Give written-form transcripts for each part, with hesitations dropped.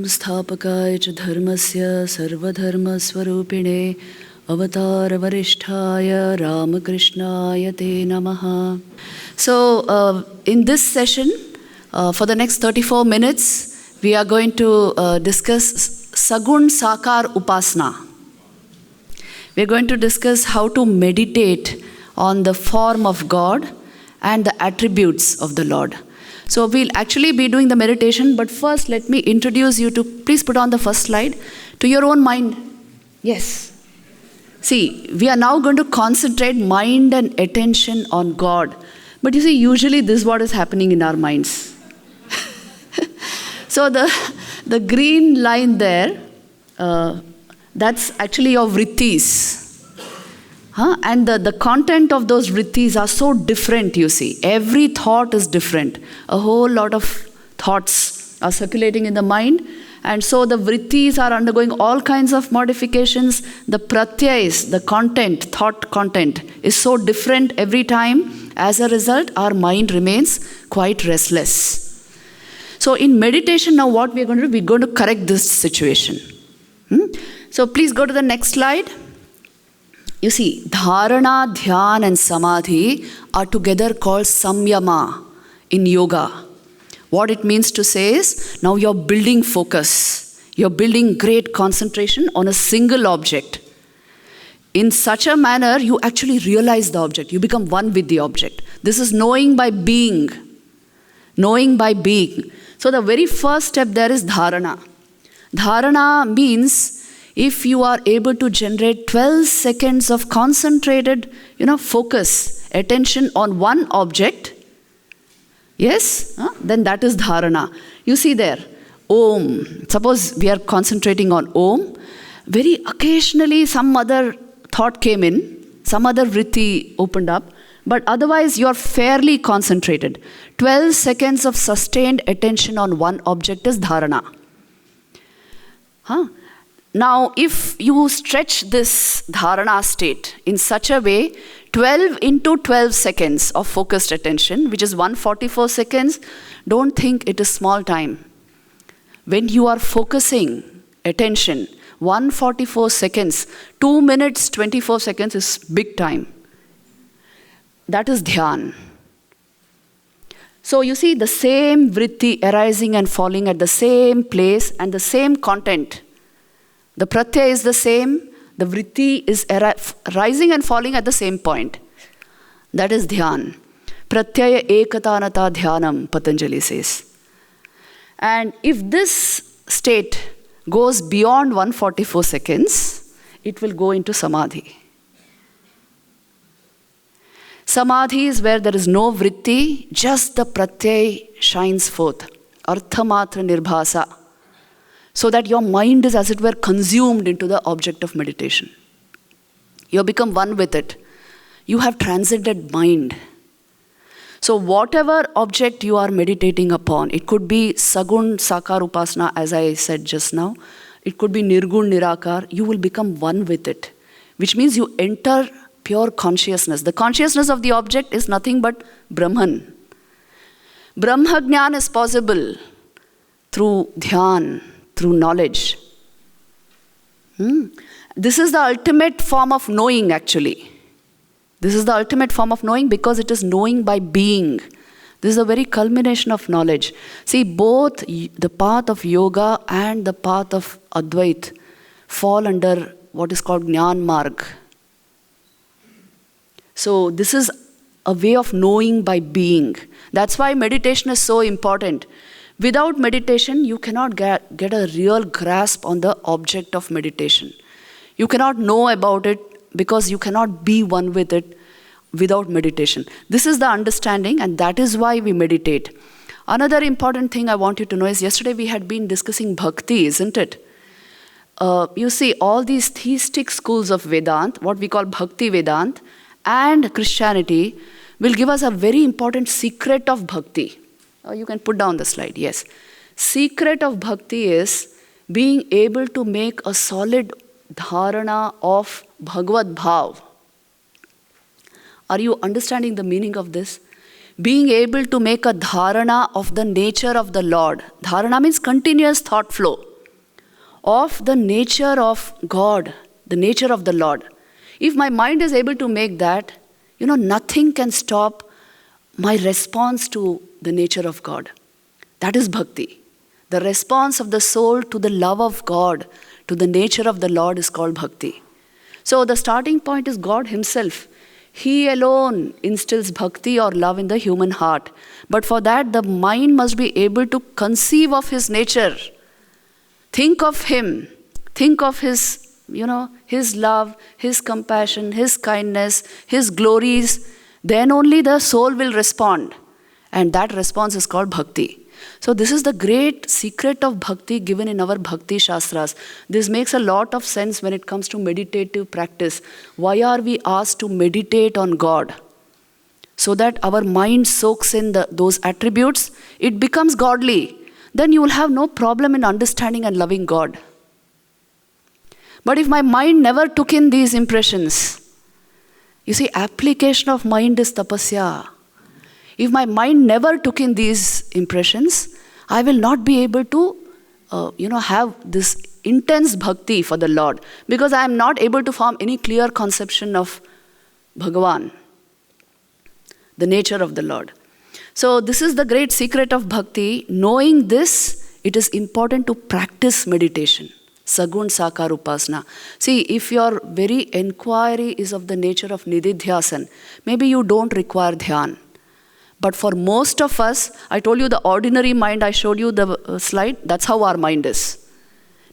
Samsthapakaya cha dharmasya sarvadharma swarupine avatar varishtaya Ramakrishnaya te namaha. So in this session, for the next 34 minutes, we are going to discuss Sagun Sakar Upasana. We are going to discuss how to meditate on the form of God and the attributes of the Lord. So we'll actually be doing the meditation, but first let me introduce you to, please put on the first slide, to your own mind. Yes. See, we are now going to concentrate mind and attention on God. But you see, usually this is what is happening in our minds. So the green line there, that's actually your vrittis. And the content of those vrittis are so different, you see. Every thought is different. A whole lot of thoughts are circulating in the mind. And so the vrittis are undergoing all kinds of modifications. The pratyais, the content, thought content, is so different every time. As a result, our mind remains quite restless. So in meditation now, what we're going to do, we're going to correct this situation. So please go to the next slide. You see, dharana, dhyan and samadhi are together called samyama in yoga. What it means to say is, now you're building focus. You're building great concentration on a single object. In such a manner, you actually realize the object. You become one with the object. This is knowing by being. Knowing by being. So the very first step there is dharana. Dharana means if you are able to generate 12 seconds of concentrated, focus, attention on one object, yes, then that is dharana. You see there, Om. Suppose we are concentrating on Om. Very occasionally some other thought came in, some other vritti opened up, but otherwise you are fairly concentrated. 12 seconds of sustained attention on one object is dharana. Now, if you stretch this dharana state in such a way, 12 into 12 seconds of focused attention, which is 144 seconds, don't think it is small time. When you are focusing attention, 144 seconds, 2 minutes, 24 seconds is big time. That is dhyan. So you see the same vritti arising and falling at the same place and the same content. The pratyaya is the same, the vritti is rising and falling at the same point. That is dhyan. Pratyaya ekatanata dhyanam, Patanjali says. And if this state goes beyond 144 seconds, it will go into samadhi. Samadhi is where there is no vritti, just the pratyaya shines forth. Arthamatra nirbhasa. So that your mind is, as it were, consumed into the object of meditation. You have become one with it. You have transcended mind. So whatever object you are meditating upon, it could be Sagun Sakar Upasana, as I said just now. It could be Nirgun Nirakar. You will become one with it. Which means you enter pure consciousness. The consciousness of the object is nothing but Brahman. Brahma Jnana is possible through dhyan, through knowledge. This is the ultimate form of knowing, actually. This is the ultimate form of knowing because it is knowing by being. This is a very culmination of knowledge. See, both the path of yoga and the path of Advait fall under what is called Jnana Marg. So this is a way of knowing by being. That's why meditation is so important. Without meditation, you cannot get a real grasp on the object of meditation. You cannot know about it because you cannot be one with it without meditation. This is the understanding, and that is why we meditate. Another important thing I want you to know is, yesterday we had been discussing bhakti, isn't it? You see, all these theistic schools of Vedanta, what we call Bhakti Vedanta, and Christianity will give us a very important secret of bhakti. You can put down the slide, yes. Secret of bhakti is being able to make a solid dharana of Bhagavad Bhav. Are you understanding the meaning of this? Being able to make a dharana of the nature of the Lord. Dharana means continuous thought flow. of the nature of God, the nature of the Lord. If my mind is able to make that, nothing can stop my response to the nature of God. That is bhakti. The response of the soul to the love of God, to the nature of the Lord is called bhakti. So the starting point is God Himself. He alone instills bhakti or love in the human heart. But for that, the mind must be able to conceive of His nature. Think of Him. Think of His, His love, His compassion, His kindness, His glories. Then only the soul will respond. And that response is called bhakti. So this is the great secret of bhakti given in our bhakti shastras. This makes a lot of sense when it comes to meditative practice. Why are we asked to meditate on God? So that our mind soaks in those attributes, it becomes godly. Then you will have no problem in understanding and loving God. But if my mind never took in these impressions, you see, application of mind is tapasya. If my mind never took in these impressions, I will not be able to, have this intense bhakti for the Lord, because I am not able to form any clear conception of Bhagavan, the nature of the Lord. So this is the great secret of bhakti. Knowing this, it is important to practice meditation. Sagun Sakar Upasana. See, if your very inquiry is of the nature of Nididhyasan, maybe you don't require dhyan. But for most of us, I told you the ordinary mind, I showed you the slide, that's how our mind is.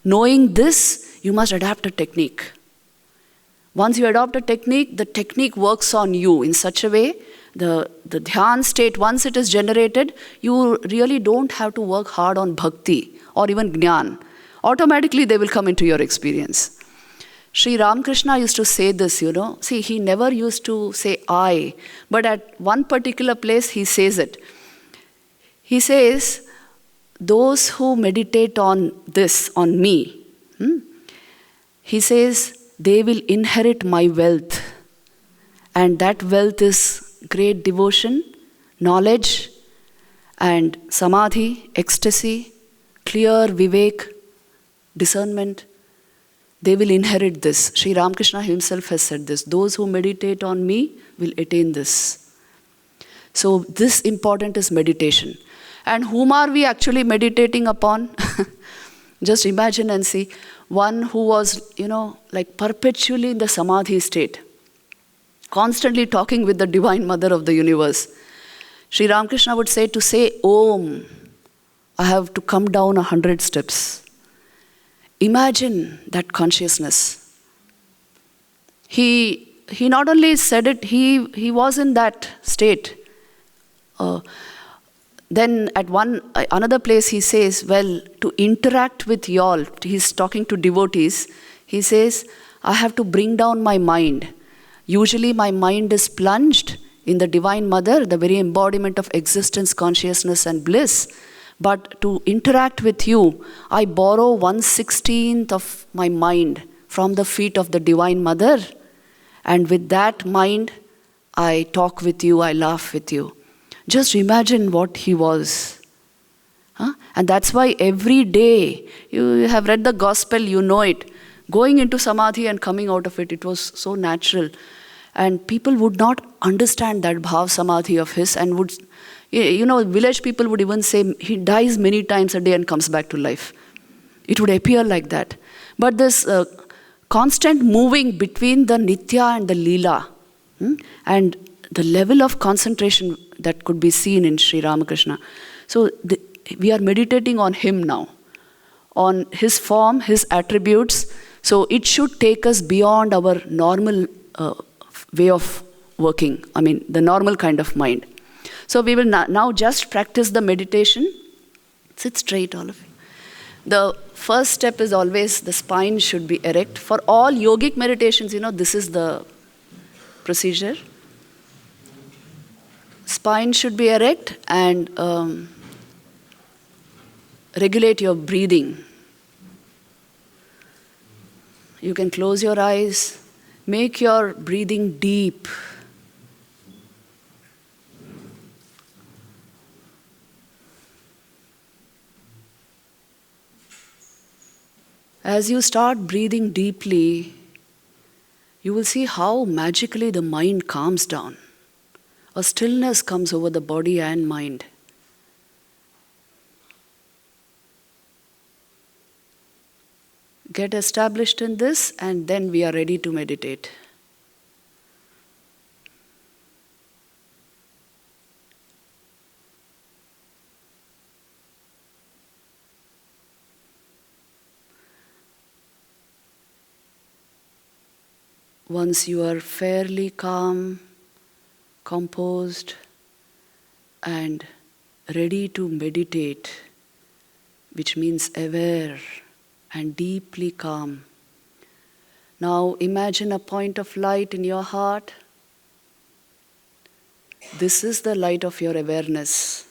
Knowing this, you must adapt a technique. Once you adopt a technique, the technique works on you in such a way, the dhyan state, once it is generated, you really don't have to work hard on bhakti or even jnana. Automatically they will come into your experience. Sri Ramakrishna used to say this, See, he never used to say I, but at one particular place he says it. He says, those who meditate on this, on me, he says, they will inherit my wealth. And that wealth is great devotion, knowledge, and samadhi, ecstasy, clear vivek, discernment. They will inherit this. Sri Ramakrishna himself has said this. Those who meditate on me will attain this. So this important is meditation. And whom are we actually meditating upon? Just imagine and see. One who was, perpetually in the samadhi state, constantly talking with the Divine Mother of the universe. Sri Ramakrishna would say, to say Om, I have to come down 100 steps. Imagine that consciousness. He not only said it, he was in that state. Then at another place he says, to interact with y'all, he's talking to devotees, he says, I have to bring down my mind. Usually my mind is plunged in the Divine Mother, the very embodiment of existence, consciousness and bliss. But to interact with you, I borrow 1/16 of my mind from the feet of the Divine Mother. And with that mind, I talk with you, I laugh with you. Just imagine what he was. And that's why every day, you have read the gospel, you know it. Going into samadhi and coming out of it, it was so natural. And people would not understand that bhav samadhi of his and would... village people would even say, he dies many times a day and comes back to life. It would appear like that. But this constant moving between the nitya and the leela, and the level of concentration that could be seen in Sri Ramakrishna. So we are meditating on him now, on his form, his attributes. So it should take us beyond our normal way of working, the normal kind of mind. So we will now just practice the meditation. Sit straight, all of you. The first step is always the spine should be erect. For all yogic meditations, this is the procedure. Spine should be erect and regulate your breathing. You can close your eyes. Make your breathing deep. As you start breathing deeply, you will see how magically the mind calms down. A stillness comes over the body and mind. Get established in this, and then we are ready to meditate. Once you are fairly calm, composed, and ready to meditate, which means aware and deeply calm. Now imagine a point of light in your heart. This is the light of your awareness.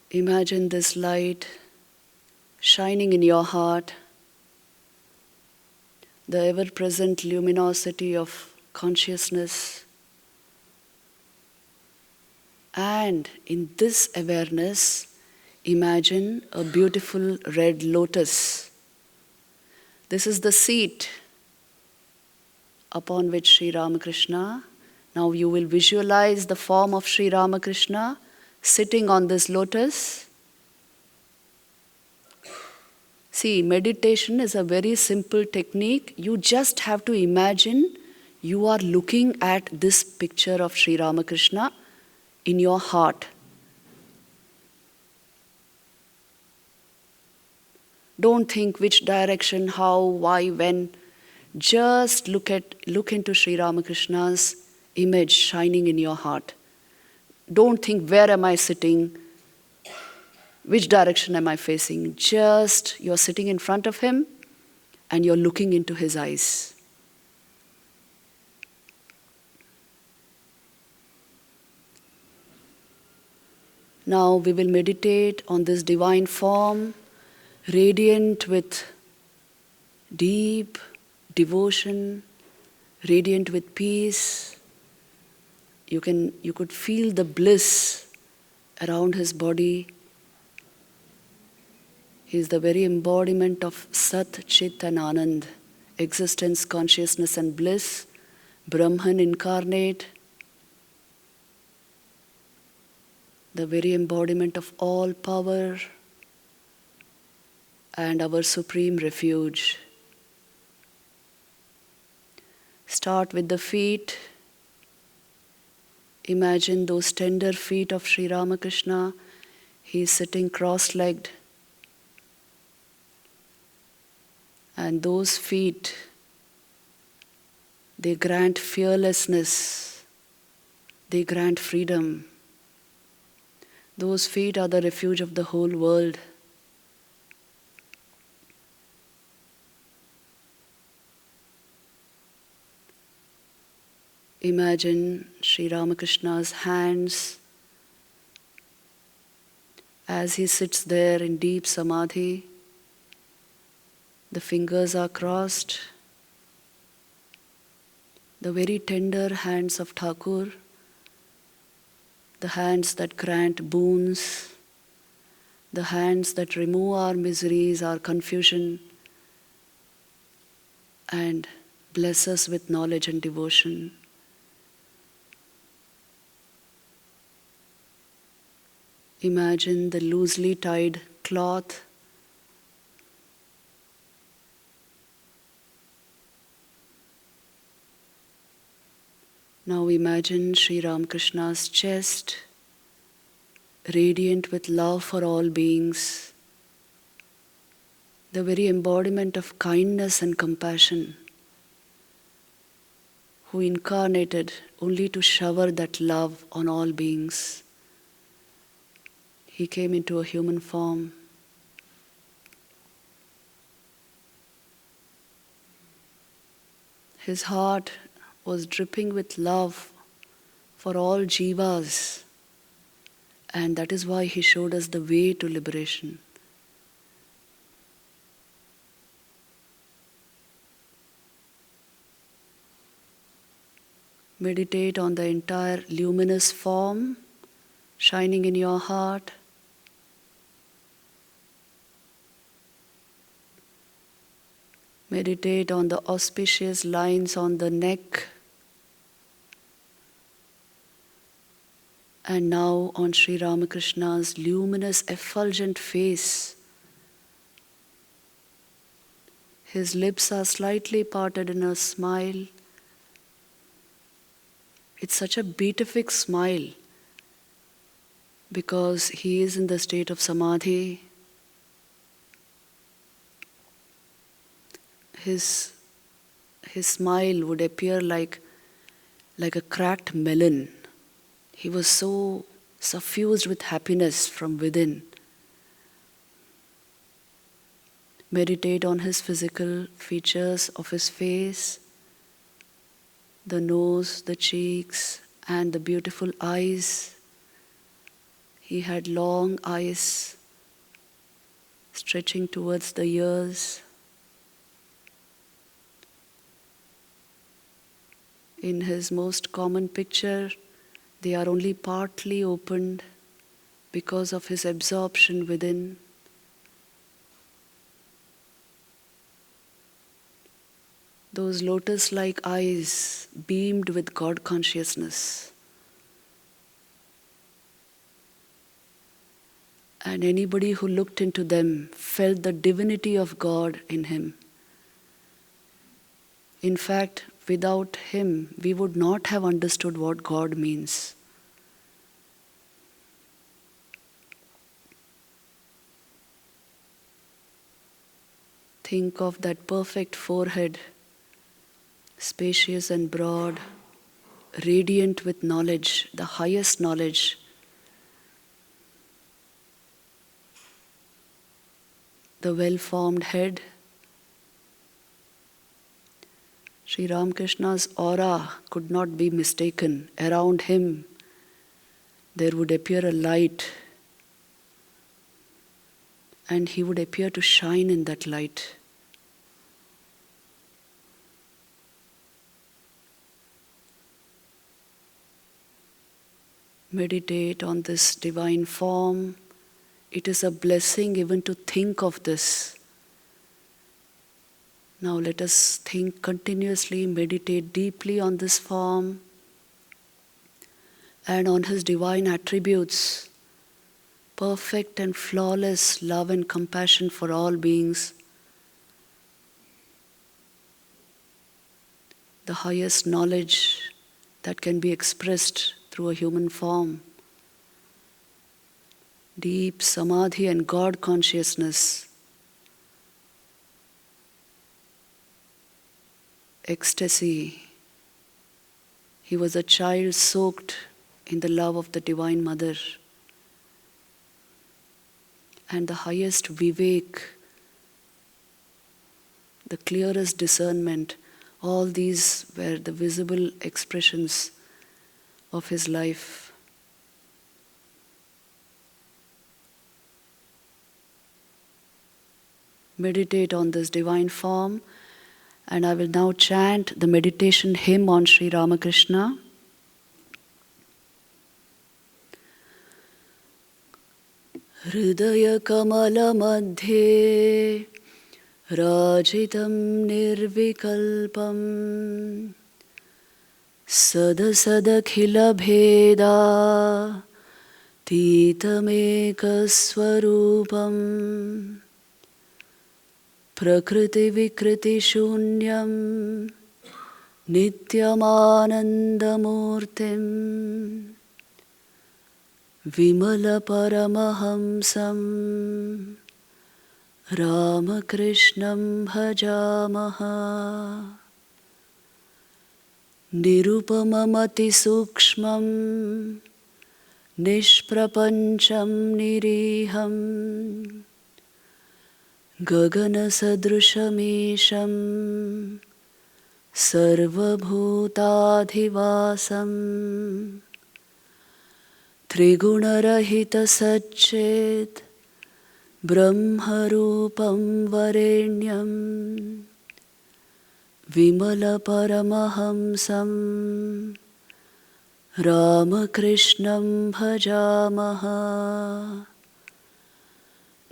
Imagine this light shining in your heart, the ever-present luminosity of consciousness. And in this awareness, imagine a beautiful red lotus. This is the seat upon which Sri Ramakrishna, now you will visualize the form of Sri Ramakrishna sitting on this lotus. See, meditation is a very simple technique. You just have to imagine you are looking at this picture of Sri Ramakrishna in your heart. Don't think which direction, how, why, when. Just look into Sri Ramakrishna's image shining in your heart. Don't think, where am I sitting? Which direction am I facing? Just you're sitting in front of him and you're looking into his eyes. Now we will meditate on this divine form, radiant with deep devotion, radiant with peace. You could feel the bliss around his body. He is the very embodiment of Sat, Chit and Anand, existence, consciousness and bliss, Brahman incarnate, the very embodiment of all power and our supreme refuge. Start with the feet. Imagine those tender feet of Sri Ramakrishna. He is sitting cross-legged. And those feet, they grant fearlessness, they grant freedom. Those feet are the refuge of the whole world. Imagine Sri Ramakrishna's hands as he sits there in deep samadhi. The fingers are crossed. The very tender hands of Thakur, the hands that grant boons, the hands that remove our miseries, our confusion, and bless us with knowledge and devotion. Imagine the loosely tied cloth. Now imagine Sri Ramakrishna's chest, radiant with love for all beings, the very embodiment of kindness and compassion, who incarnated only to shower that love on all beings. He came into a human form. His heart was dripping with love for all jivas, and that is why he showed us the way to liberation. Meditate on the entire luminous form shining in your heart. Meditate on the auspicious lines on the neck. And now on Sri Ramakrishna's luminous, effulgent face. His lips are slightly parted in a smile. It's such a beatific smile because he is in the state of samadhi. His smile would appear like a cracked melon. He was so suffused with happiness from within. Meditate on his physical features of his face, the nose, the cheeks, and the beautiful eyes. He had long eyes stretching towards the ears. In his most common picture, they are only partly opened because of his absorption within. Those lotus-like eyes beamed with God consciousness. And anybody who looked into them felt the divinity of God in him. In fact, without him, we would not have understood what God means. Think of that perfect forehead, spacious and broad, radiant with knowledge, the highest knowledge. The well-formed head. Sri Ramakrishna's aura could not be mistaken. Around him, there would appear a light, and he would appear to shine in that light. Meditate on this divine form. It is a blessing even to think of this. Now let us think continuously, meditate deeply on this form and on his divine attributes, perfect and flawless love and compassion for all beings, the highest knowledge that can be expressed through a human form, deep samadhi and God consciousness, ecstasy. He was a child soaked in the love of the Divine Mother. And the highest vivek, the clearest discernment, all these were the visible expressions of his life. Meditate on this divine form. And I will now chant the meditation hymn on Sri Ramakrishna. Hridaya kamala madhye rajitam nirvikalpam sadasadakhila bheda titamekaswarupam Prakriti Vikriti Shunyam Nityamanandamurtim Vimala Paramahamsam Ramakrishnam Bhajamaha Nirupamamati Sukshmam Nishprapancham Niriham Gagana sadrushamisham sarvabhutadhivasam trigunarahita sacchet brahmarupam varenyam vimala paramahamsam ramakrishnam bhajamaha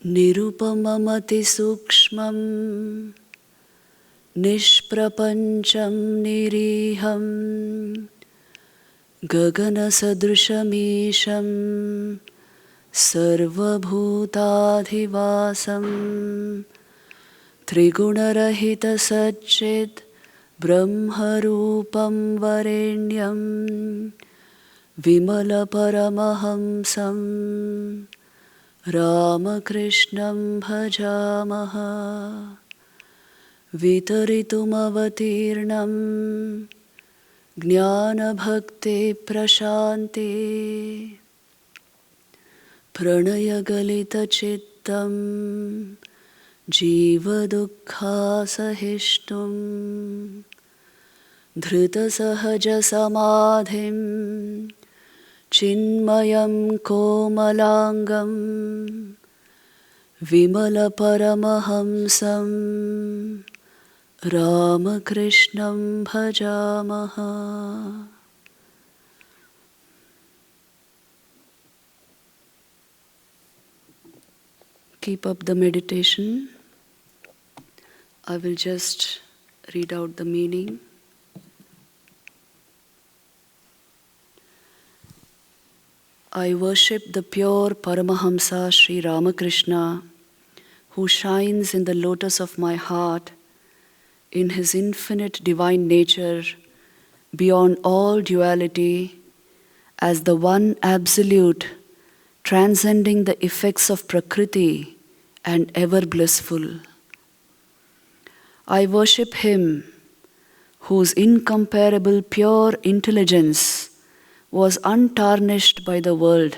Nirupamamati sukshmam Nishprapancham niriham Gagana sadrishamisham Sarvabhutadhivasam Trigunarahita Satchit Brahmarupam Varenyam Vimala Paramahamsam Ramakrishnam Bhajamaha Vitaritumavatirnam Jnana Bhakti Prashanti Pranaya Galita Chittam Jiva Dukkha Sahishtum Dhrita Sahaja Samadhim Chinmayam Komalangam Vimala Paramahamsam Ramakrishnam Bhajamaha. Keep up the meditation. I will just read out the meaning. I worship the pure Paramahamsa Sri Ramakrishna, who shines in the lotus of my heart in his infinite divine nature, beyond all duality, as the one absolute, transcending the effects of Prakriti and ever blissful. I worship him whose incomparable pure intelligence was untarnished by the world,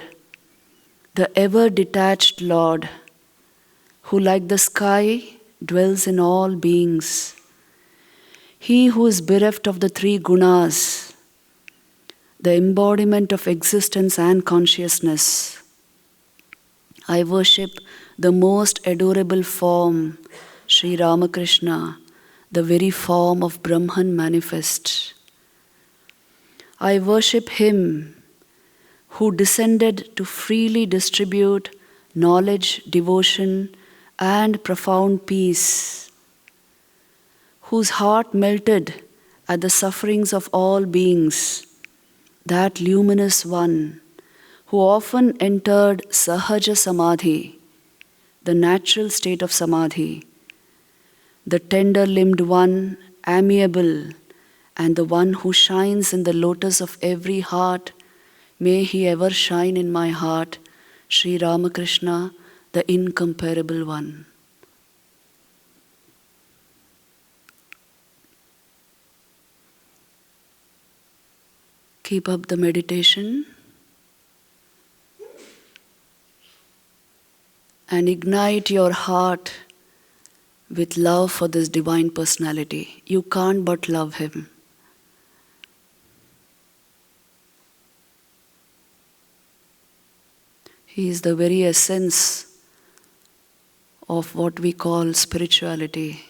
the ever detached Lord, who like the sky dwells in all beings. He who is bereft of the three gunas, the embodiment of existence and consciousness. I worship the most adorable form, Sri Ramakrishna, the very form of Brahman manifest. I worship him who descended to freely distribute knowledge, devotion, and profound peace, whose heart melted at the sufferings of all beings, that luminous one who often entered Sahaja Samadhi, the natural state of Samadhi, the tender-limbed one, amiable, and the one who shines in the lotus of every heart. May he ever shine in my heart, Sri Ramakrishna, the incomparable one. Keep up the meditation and ignite your heart with love for this divine personality. You can't but love him. He is the very essence of what we call spirituality,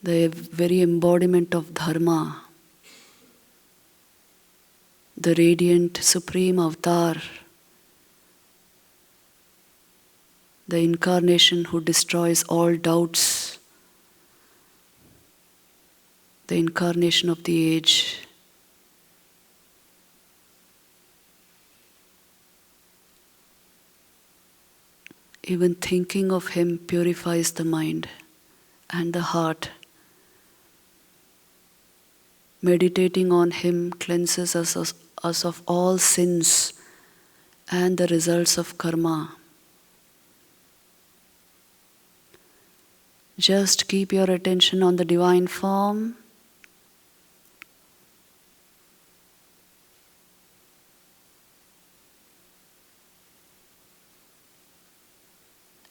the very embodiment of dharma, the radiant supreme avatar, the incarnation who destroys all doubts, the incarnation of the age. Even thinking of him purifies the mind and the heart. Meditating on him cleanses us of all sins and the results of karma. Just keep your attention on the divine form.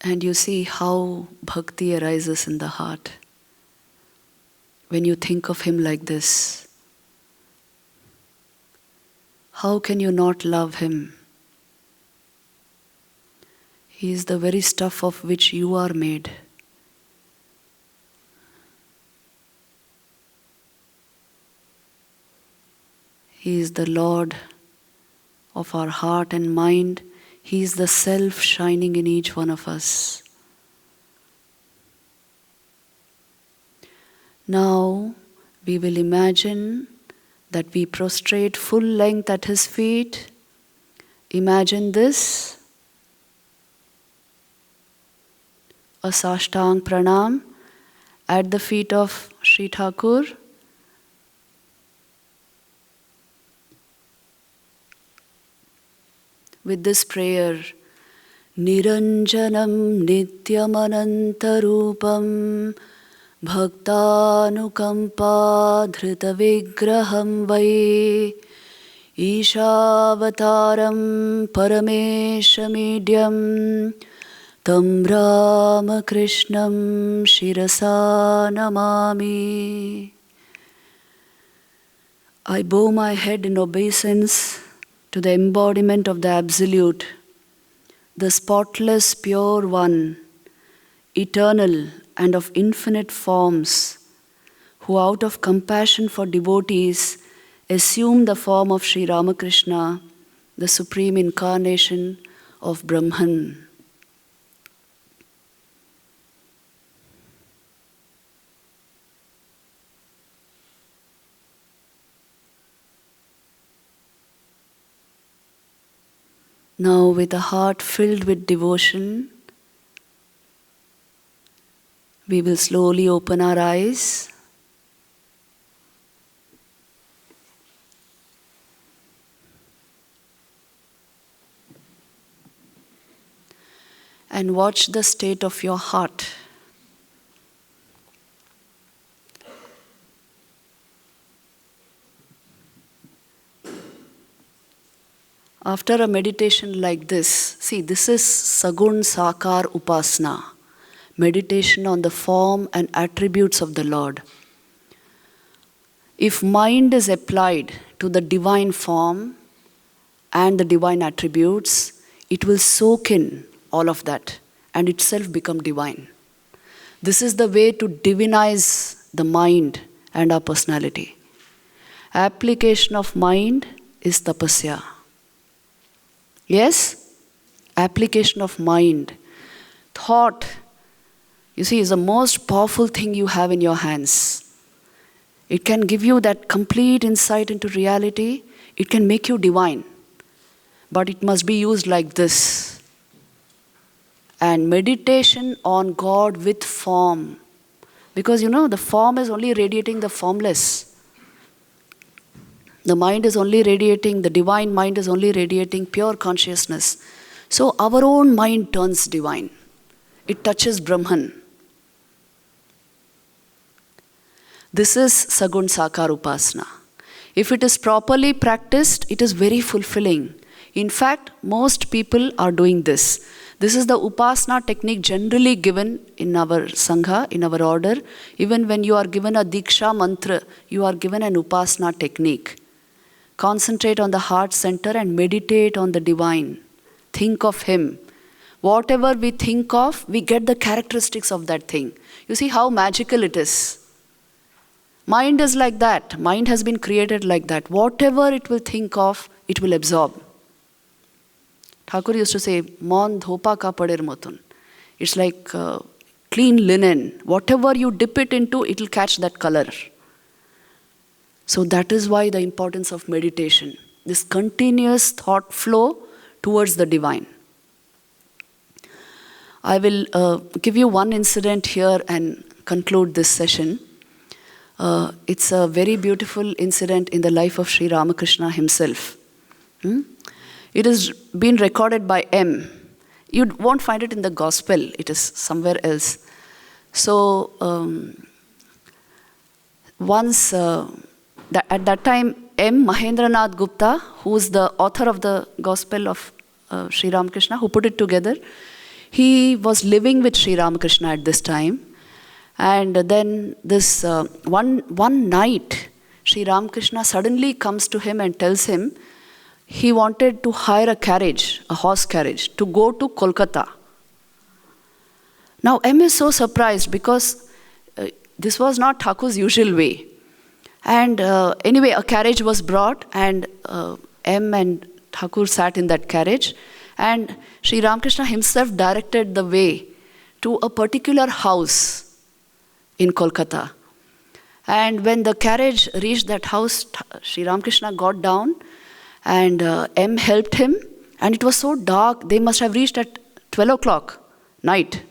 And you see how bhakti arises in the heart when you think of him like this. How can you not love him? He is the very stuff of which you are made. He is the Lord of our heart and mind. He is the self shining in each one of us. Now we will imagine that we prostrate full length at his feet. Imagine this, a Sashtang Pranam at the feet of Sri Thakur. With this prayer, Niranjanam Nityam Anantarupam Bhaktanukampa Dhrita Vigraham Vai Ishavataram Parameshamidhyam Tam Ramakrishnam Shirasa Namami. I bow my head in obeisance to the embodiment of the Absolute, the spotless pure one, eternal and of infinite forms, who out of compassion for devotees assume the form of Sri Ramakrishna, the supreme incarnation of Brahman. Now, with a heart filled with devotion, we will slowly open our eyes. And watch the state of your heart. After a meditation like this, see, this is Sagun Sakar Upasana, meditation on the form and attributes of the Lord. If mind is applied to the divine form and the divine attributes, it will soak in all of that and itself become divine. This is the way to divinize the mind and our personality. Application of mind is tapasya. Yes? Application of mind. Thought, you see, is the most powerful thing you have in your hands. It can give you that complete insight into reality. It can make you divine. But it must be used like this. And meditation on God with form. Because the form is only radiating the formless. The mind is only radiating, the divine mind is only radiating pure consciousness. So our own mind turns divine. It touches Brahman. This is Sagun Sakar Upasana. If it is properly practiced, it is very fulfilling. In fact, most people are doing this. This is the Upasana technique generally given in our Sangha, in our order. Even when you are given a Diksha mantra, you are given an Upasana technique. Concentrate on the heart center and meditate on the divine. Think of Him. Whatever we think of, we get the characteristics of that thing. You see how magical it is. Mind is like that. Mind has been created like that. Whatever it will think of, it will absorb. Thakur used to say, "Mon dhopa ka pader motun." It's like clean linen. Whatever you dip it into, it will catch that color. So that is why the importance of meditation. This continuous thought flow towards the divine. I will give you one incident here and conclude this session. It's a very beautiful incident in the life of Sri Ramakrishna himself. It has been recorded by M. You won't find it in the gospel. It is somewhere else. So once, at that time, M. Mahendranath Gupta, who is the author of the gospel of Sri Ramakrishna, who put it together, he was living with Sri Ramakrishna at this time. And then this one night, Sri Ramakrishna suddenly comes to him and tells him he wanted to hire a carriage, a horse carriage, to go to Kolkata. Now M is so surprised because this was not Thakur's usual way. And anyway, a carriage was brought and M and Thakur sat in that carriage. And Sri Ramakrishna himself directed the way to a particular house in Kolkata. And when the carriage reached that house, Sri Ramakrishna got down and M helped him. And it was so dark, they must have reached at 12 o'clock night.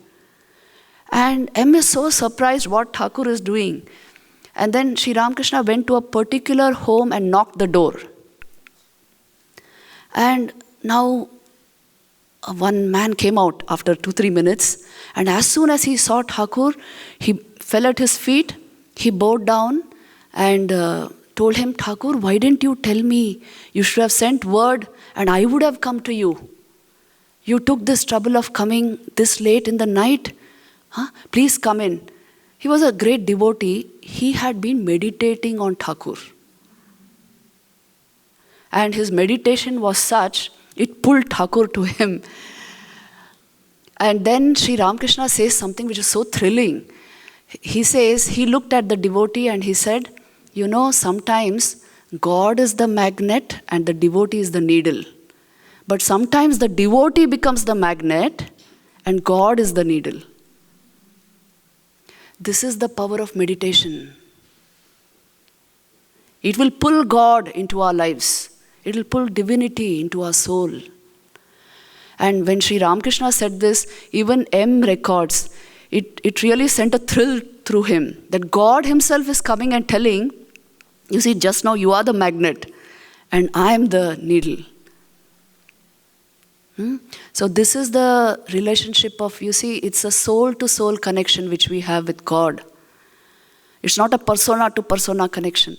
And M is so surprised what Thakur is doing. And then Sri Ramakrishna went to a particular home and knocked the door. And now one man came out after 2-3 minutes. And as soon as he saw Thakur, he fell at his feet. He bowed down and told him, Thakur, why didn't you tell me? You should have sent word and I would have come to you. You took this trouble of coming this late in the night. Please come in. He was a great devotee. He had been meditating on Thakur. And his meditation was such, it pulled Thakur to him. And then Sri Ramakrishna says something which is so thrilling. He says, he looked at the devotee and he said, you know, sometimes God is the magnet and the devotee is the needle. But sometimes the devotee becomes the magnet and God is the needle. This is the power of meditation. It will pull God into our lives. It will pull divinity into our soul. And when Sri Ramakrishna said this, even M records, it really sent a thrill through him that God himself is coming and telling, you see, just now you are the magnet and I am the needle. So this is the relationship of, you see, it's a soul-to-soul connection which we have with God. It's not a persona-to-persona connection.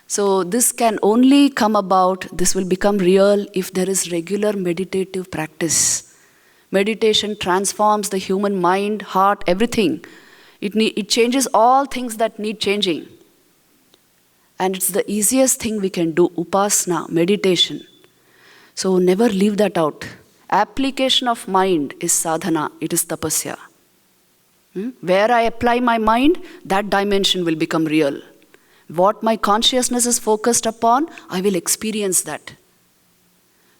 So this can only come about, this will become real if there is regular meditative practice. Meditation transforms the human mind, heart, everything. It changes all things that need changing. And it's the easiest thing we can do, upasana, meditation. So never leave that out. Application of mind is sadhana, it is tapasya. Where I apply my mind, that dimension will become real. What my consciousness is focused upon, I will experience that.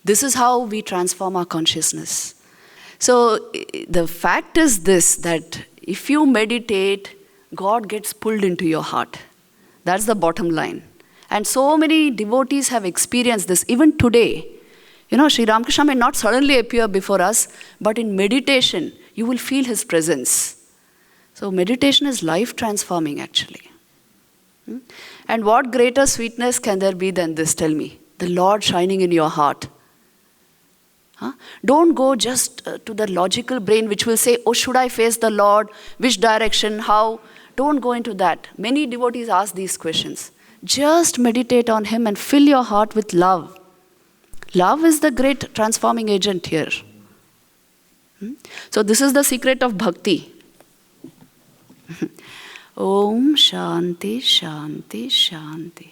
This is how we transform our consciousness. So the fact is this, that if you meditate, God gets pulled into your heart. That's the bottom line. And so many devotees have experienced this, even today. You know, Sri Ramakrishna may not suddenly appear before us, but in meditation, you will feel his presence. So meditation is life transforming actually. And what greater sweetness can there be than this, tell me? The Lord shining in your heart. Don't go just to the logical brain which will say, oh, should I face the Lord? Which direction? How? Don't go into that. Many devotees ask these questions. Just meditate on him and fill your heart with love. Love is the great transforming agent here. So this is the secret of bhakti. Om Shanti Shanti Shanti.